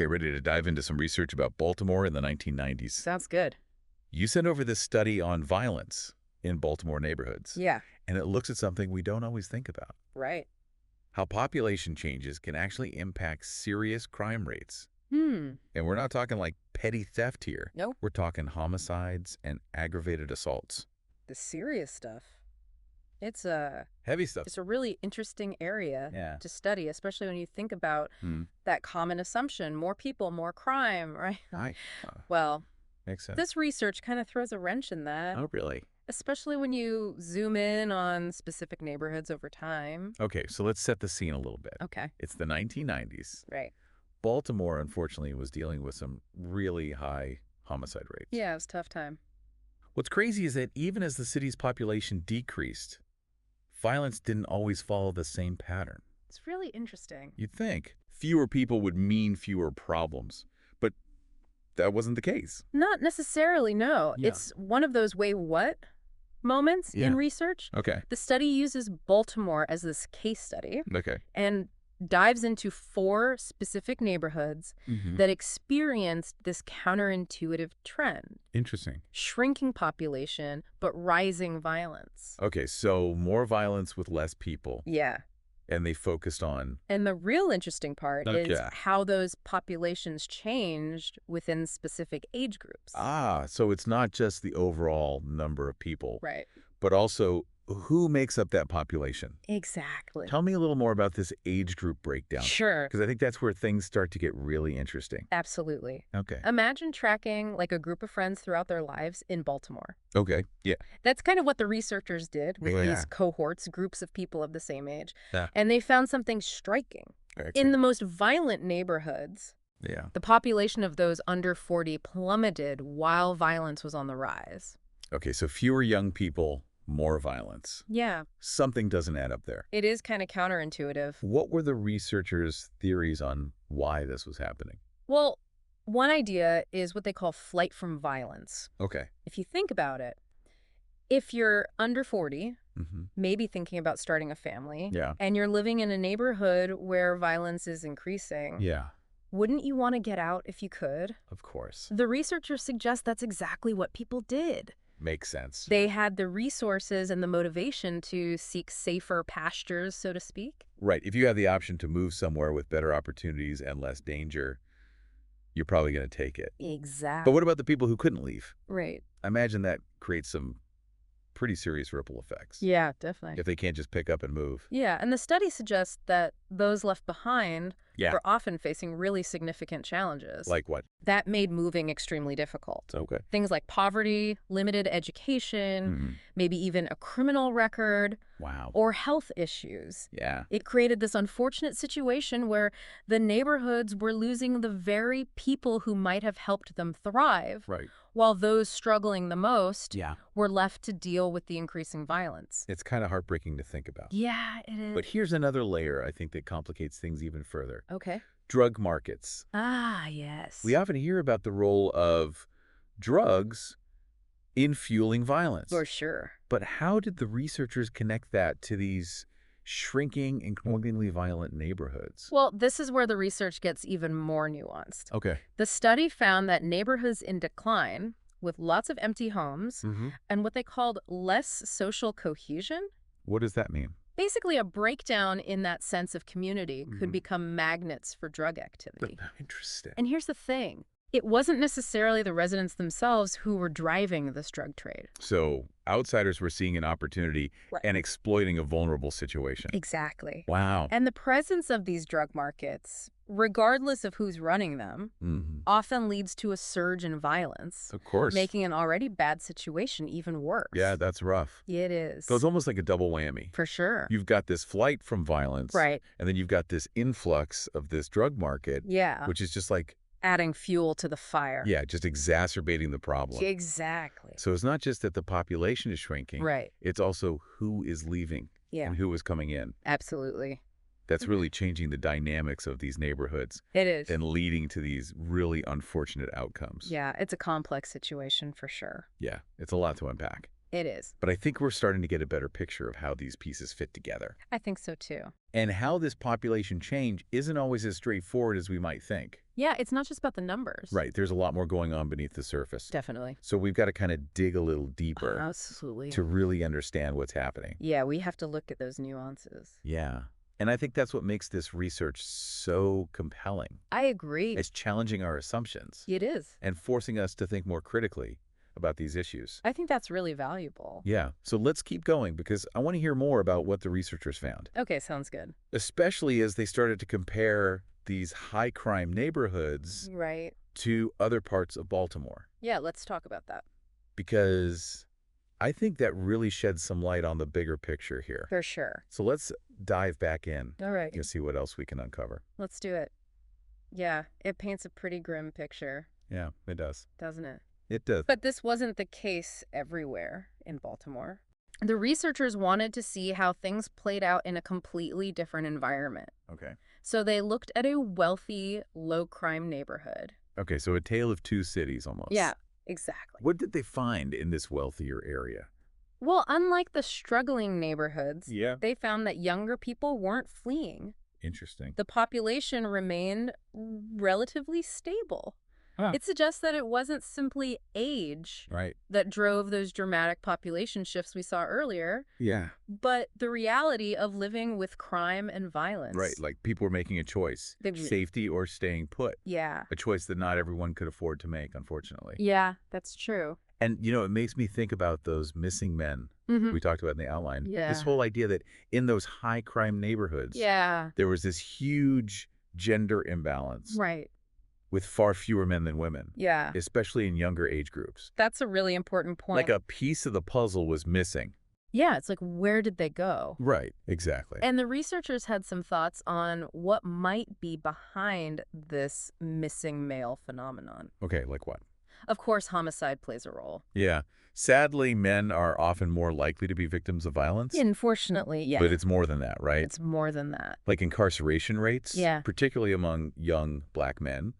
Okay, ready to dive into some research about Baltimore in the 1990s. Sounds good. You sent over this study on violence in Baltimore neighborhoods, Yeah, and it looks at something we don't always think about. right. How population changes can actually impact serious crime rates. Hmm. And we're not talking like petty theft here. Nope. We're talking homicides and aggravated assaults. The serious stuff. It's a Heavy stuff. it's a really interesting area Yeah. to study, especially when you think about that common assumption, more people, more crime, right? Aye. Well, Makes sense. this research kind of throws a wrench in that, Oh, really? especially when you zoom in on specific neighborhoods over time. Okay, so let's set the scene a little bit. Okay, It's the 1990s. right. Baltimore, unfortunately, was dealing with some really high homicide rates. Yeah, it was a tough time. What's crazy is that even as the city's population decreased, violence didn't always follow the same pattern. It's really interesting. You'd think fewer people would mean fewer problems, but that wasn't the case. Not necessarily, no. Yeah. It's one of those wait, what moments Yeah. in research. Okay. The study uses Baltimore as this case study Okay. and dives into 4 specific neighborhoods that experienced this counterintuitive trend. Interesting. Shrinking population, but rising violence. Okay, so more violence with less people, Yeah. and they focused on... And the real interesting part is Okay. how those populations changed within specific age groups. so it's not just the overall number of people, Right. but also who makes up that population. Exactly. Tell me a little more about this age group breakdown. Sure. Because I think that's where things start to get really interesting. Absolutely. Okay. Imagine tracking like a group of friends throughout their lives in Baltimore. Okay. Yeah. That's kind of what the researchers did with Yeah. these cohorts, groups of people of the same age. Yeah. And they found something striking. In the most violent neighborhoods, Yeah. the population of those under 40 plummeted while violence was on the rise. Okay, so fewer young people, more violence. Yeah, Something doesn't add up there. it is kind of counterintuitive. What were the researchers' theories on why this was happening? Well, one idea is what they call flight from violence. Okay. If you think about it, if you're under 40, maybe thinking about starting a family, Yeah. and you're living in a neighborhood where violence is increasing, Yeah. wouldn't you want to get out if you could? Of course. The researchers suggest that's exactly what people did. Makes sense. They had the resources and the motivation to seek safer pastures, so to speak. Right. If you have the option to move somewhere with better opportunities and less danger, you're probably going to take it. Exactly. But what about the people who couldn't leave? Right. I imagine that creates some pretty serious ripple effects. Yeah, definitely. If they can't just pick up and move. Yeah, and the study suggests that those left behind Yeah. were often facing really significant challenges. Like what? That made moving extremely difficult. Okay. Things like poverty, limited education, maybe even a criminal record, Wow. or health issues. Yeah. It created this unfortunate situation where the neighborhoods were losing the very people who might have helped them thrive, Right. while those struggling the most Yeah. were left to deal with the increasing violence. It's kind of heartbreaking to think about. Yeah, it is. But here's another layer, I think, that complicates things even further. Okay. Drug markets. Ah, yes. We often hear about the role of drugs in fueling violence. For sure. But how did the researchers connect that to these shrinking, increasingly violent neighborhoods? Well, this is where the research gets even more nuanced. Okay. The study found that neighborhoods in decline, with lots of empty homes, and what they called less social cohesion, What does that mean? basically a breakdown in that sense of community, could become magnets for drug activity. Interesting. And here's the thing. It wasn't necessarily the residents themselves who were driving this drug trade. So outsiders were seeing an opportunity Right. and exploiting a vulnerable situation. Exactly. Wow. And the presence of these drug markets, regardless of who's running them, often leads to a surge in violence, Of course. making an already bad situation even worse. Yeah, that's rough. It is. So it's almost like a double whammy. For sure. You've got this flight from violence. Right. And then you've got this influx of this drug market. Yeah. Which is just like, Adding fuel to the fire. yeah, just exacerbating the problem. Exactly. So it's not just that the population is shrinking. Right. It's also who is leaving Yeah. and who is coming in. Absolutely. That's really changing the dynamics of these neighborhoods It is. and leading to these really unfortunate outcomes. Yeah, it's a complex situation for sure. Yeah, it's a lot to unpack. It is. But I think we're starting to get a better picture of how these pieces fit together. I think so too. And how this population change isn't always as straightforward as we might think. Yeah, it's not just about the numbers. Right, there's a lot more going on beneath the surface. Definitely. So we've got to kind of dig a little deeper Absolutely. to really understand what's happening. Yeah, we have to look at those nuances. Yeah. And I think that's what makes this research so compelling. I agree. It's challenging our assumptions It is. and forcing us to think more critically about these issues. I think that's really valuable. Yeah, so let's keep going because I want to hear more about what the researchers found. Okay, sounds good. Especially as they started to compare these high-crime neighborhoods Right. to other parts of Baltimore. Yeah, let's talk about that. Because I think that really sheds some light on the bigger picture here. For sure. So let's dive back in All right. and see what else we can uncover. Let's do it. Yeah, it paints a pretty grim picture, Yeah, it does. doesn't it? It does. But this wasn't the case everywhere in Baltimore. The researchers wanted to see how things played out in a completely different environment. Okay. So they looked at a wealthy, low-crime neighborhood. Okay, so a tale of two cities almost. Yeah, exactly. What did they find in this wealthier area? Well, unlike the struggling neighborhoods, Yeah. they found that younger people weren't fleeing. Interesting. The population remained relatively stable. Huh. It suggests that it wasn't simply age Right. that drove those dramatic population shifts we saw earlier, Yeah. but the reality of living with crime and violence. Right, like people were making a choice, safety or staying put. Yeah. A choice that not everyone could afford to make, unfortunately. Yeah, that's true. And, you know, it makes me think about those missing men we talked about in the outline. Yeah. This whole idea that in those high-crime neighborhoods, Yeah. there was this huge gender imbalance Right. with far fewer men than women, Yeah. especially in younger age groups. That's a really important point. Like a piece of the puzzle was missing. Yeah, it's like, where did they go? Right, exactly. And the researchers had some thoughts on what might be behind this missing male phenomenon. Okay, like what? Of course, homicide plays a role. Yeah. Sadly, men are often more likely to be victims of violence. Unfortunately, yeah. But it's more than that, right? It's more than that. Like incarceration rates, Yeah. particularly among young black men,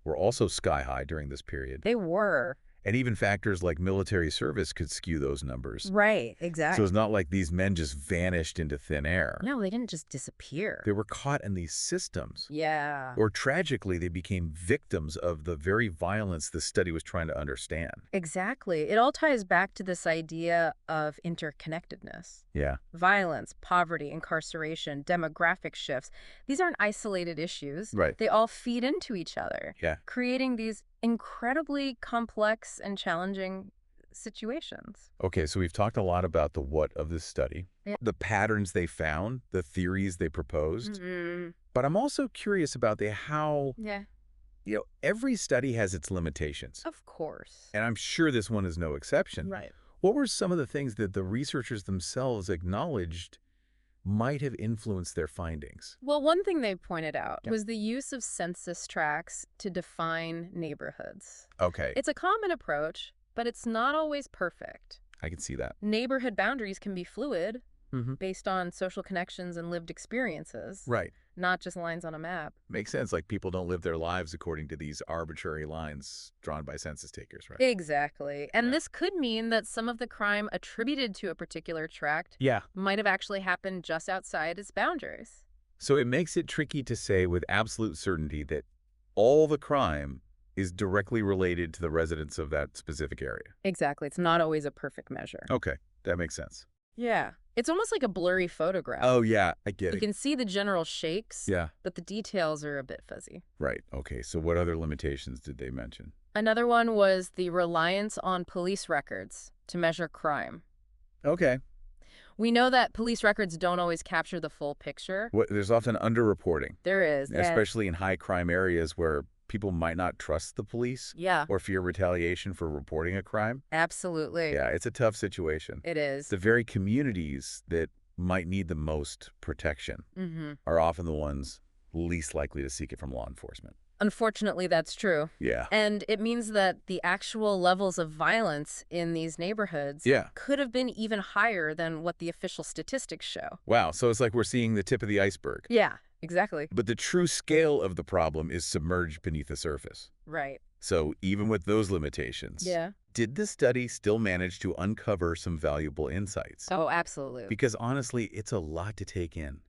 were also sky high during this period. They were. And even factors like military service could skew those numbers. Right, So exactly. it's not like these men just vanished into thin air. No, they didn't just disappear. They were caught in these systems. Yeah. Or tragically, they became victims of the very violence the study was trying to understand. Exactly. It all ties back to this idea of interconnectedness. Yeah. Violence, poverty, incarceration, demographic shifts. These aren't isolated issues. Right. They all feed into each other, Yeah. creating these incredibly complex and challenging situations. Okay, so we've talked a lot about the what of this study, Yeah. the patterns they found, the theories they proposed. But I'm also curious about the how, Yeah, every study has its limitations. of course. And I'm sure this one is no exception. Right. What were some of the things that the researchers themselves acknowledged might have influenced their findings? Well, one thing they pointed out Yeah. was the use of census tracts to define neighborhoods. Okay, It's a common approach, but it's not always perfect. I can see that. Neighborhood boundaries can be fluid Mm-hmm. based on social connections and lived experiences, Right. not just lines on a map. Makes sense. Like people don't live their lives according to these arbitrary lines drawn by census takers, right? Exactly. And Yeah. this could mean that some of the crime attributed to a particular tract Yeah. might have actually happened just outside its boundaries. So it makes it tricky to say with absolute certainty that all the crime is directly related to the residents of that specific area. Exactly. It's not always a perfect measure. Okay, that makes sense. Yeah. It's almost like a blurry photograph. Oh, yeah, I get You it. can see the general shapes, Yeah, but the details are a bit fuzzy. right. Okay, so what other limitations did they mention? Another one was the reliance on police records to measure crime. Okay. We know that police records don't always capture the full picture. There's often underreporting, There is. especially in high crime areas where people might not trust the police Yeah, or fear retaliation for reporting a crime. absolutely. Yeah, it's a tough situation. It is. The very communities that might need the most protection are often the ones least likely to seek it from law enforcement. Unfortunately, that's true. Yeah. And it means that the actual levels of violence in these neighborhoods Yeah. could have been even higher than what the official statistics show. Wow, so it's like we're seeing the tip of the iceberg. Yeah, exactly. But the true scale of the problem is submerged beneath the surface. Right. So even with those limitations, Yeah. did the study still manage to uncover some valuable insights? Oh, absolutely. Because honestly, it's a lot to take in.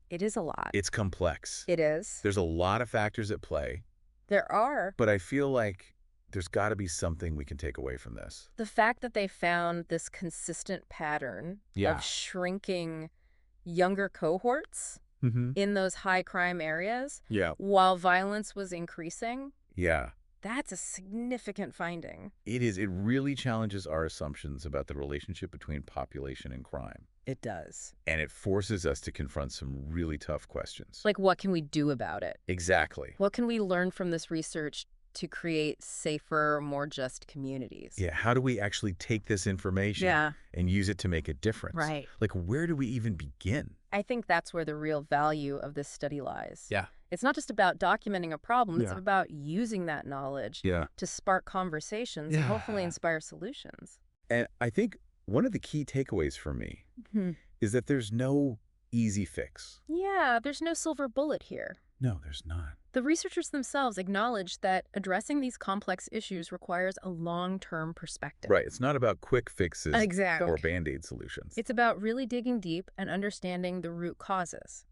It is a lot. It's complex. It is. There's a lot of factors at play, There are. but I feel like there's got to be something we can take away from this. The fact that they found this consistent pattern Yeah. of shrinking younger cohorts in those high crime areas Yeah. while violence was increasing, Yeah. that's a significant finding. It is. It really challenges our assumptions about the relationship between population and crime. It does. And it forces us to confront some really tough questions. Like, what can we do about it? Exactly. What can we learn from this research to create safer, more just communities? Yeah. How do we actually take this information and use it to make a difference? Right. Like, where do we even begin? I think that's where the real value of this study lies. Yeah. It's not just about documenting a problem. It's Yeah. about using that knowledge Yeah. to spark conversations and hopefully inspire solutions. And I think one of the key takeaways for me is that there's no easy fix. Yeah, there's no silver bullet here. No, there's not. The researchers themselves acknowledge that addressing these complex issues requires a long-term perspective. Right. It's not about quick fixes Exactly. or Band-Aid solutions. It's about really digging deep and understanding the root causes.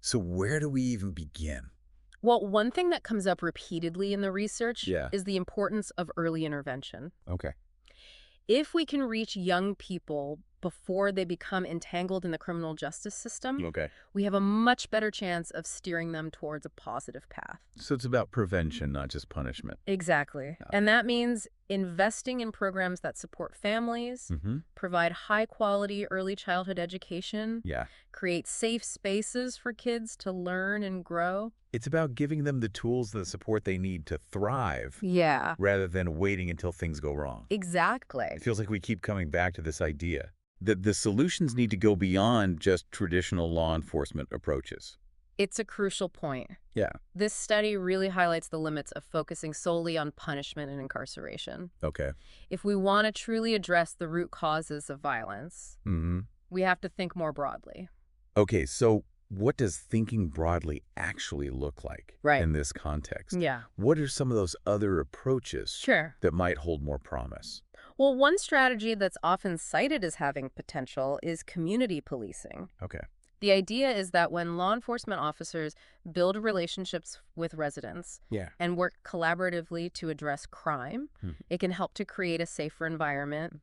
So where do we even begin? Well, one thing that comes up repeatedly in the research Yeah. is the importance of early intervention. Okay. If we can reach young people before they become entangled in the criminal justice system, Okay. we have a much better chance of steering them towards a positive path. So it's about prevention, not just punishment. Exactly. Yeah. And that means investing in programs that support families, provide high-quality early childhood education, Yeah. create safe spaces for kids to learn and grow. It's about giving them the tools and the support they need to thrive Yeah, rather than waiting until things go wrong. exactly. It feels like we keep coming back to this idea that the solutions need to go beyond just traditional law enforcement approaches. It's a crucial point. Yeah. This study really highlights the limits of focusing solely on punishment and incarceration. Okay. If we want to truly address the root causes of violence, we have to think more broadly. Okay, so what does thinking broadly actually look like in this context? Yeah. What are some of those other approaches Sure. that might hold more promise? Well, one strategy that's often cited as having potential is community policing. Okay. The idea is that when law enforcement officers build relationships with residents and work collaboratively to address crime, it can help to create a safer environment,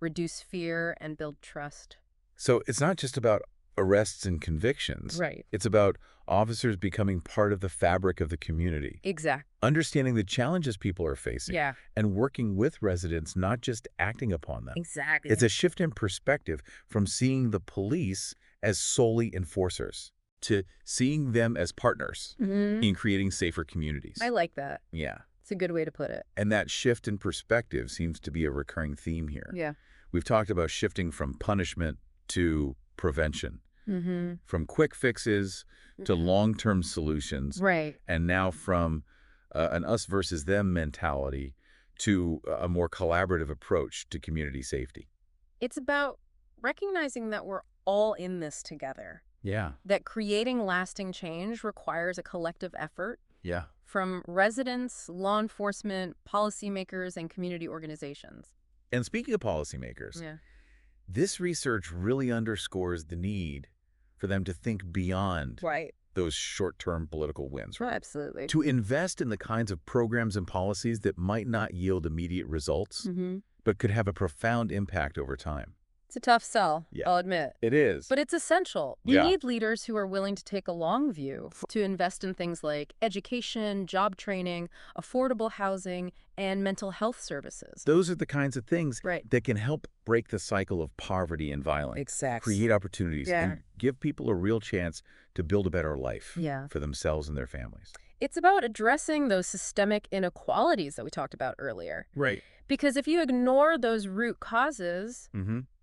reduce fear, and build trust. So it's not just about arrests and convictions. Right. It's about officers becoming part of the fabric of the community, Exactly. understanding the challenges people are facing, Yeah. and working with residents, not just acting upon them. Exactly. It's a shift in perspective from seeing the police as solely enforcers to seeing them as partners in creating safer communities. I like that. Yeah. It's a good way to put it. And that shift in perspective seems to be a recurring theme here. Yeah. We've talked about shifting from punishment to prevention, from quick fixes to long-term solutions, Right. and now from an us versus them mentality to a more collaborative approach to community safety. It's about recognizing that we're all in this together, Yeah. that creating lasting change requires a collective effort Yeah. from residents, law enforcement, policymakers, and community organizations. And speaking of policymakers, Yeah. this research really underscores the need for them to think beyond Right. those short-term political wins, right? Absolutely. To invest in the kinds of programs and policies that might not yield immediate results, but could have a profound impact over time. It's a tough sell, Yeah. I'll admit. It is. But it's essential. We Yeah. need leaders who are willing to take a long view, to invest in things like education, job training, affordable housing, and mental health services. Those are the kinds of things Right. that can help break the cycle of poverty and violence, Exactly. create opportunities, Yeah. and give people a real chance to build a better life Yeah. for themselves and their families. It's about addressing those systemic inequalities that we talked about earlier. Right. Because if you ignore those root causes,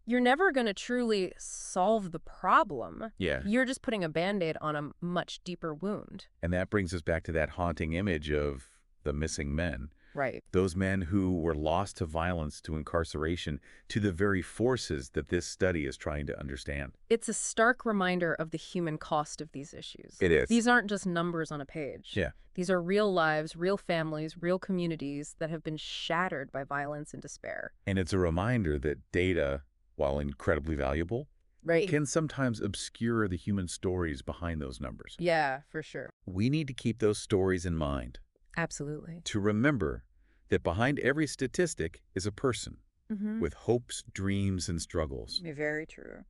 you're never going to truly solve the problem. Yeah. You're just putting a Band-Aid on a much deeper wound. And that brings us back to that haunting image of the missing men, Right. Those men who were lost to violence, to incarceration, to the very forces that this study is trying to understand. It's a stark reminder of the human cost of these issues. It is. These aren't just numbers on a page. Yeah. These are real lives, real families, real communities that have been shattered by violence and despair. And it's a reminder that data, while incredibly valuable, Right. can sometimes obscure the human stories behind those numbers. Yeah, for sure. We need to keep those stories in mind. Absolutely. To remember that behind every statistic is a person with hopes, dreams, and struggles. Very true.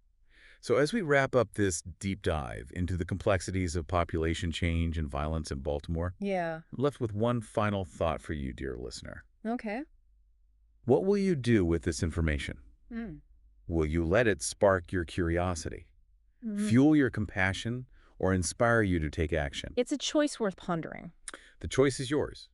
So as we wrap up this deep dive into the complexities of population change and violence in Baltimore, Yeah. I'm left with one final thought for you, dear listener. Okay. What will you do with this information? Mm. Will you let it spark your curiosity, Mhm. fuel your compassion, or inspire you to take action? It's a choice worth pondering. The choice is yours.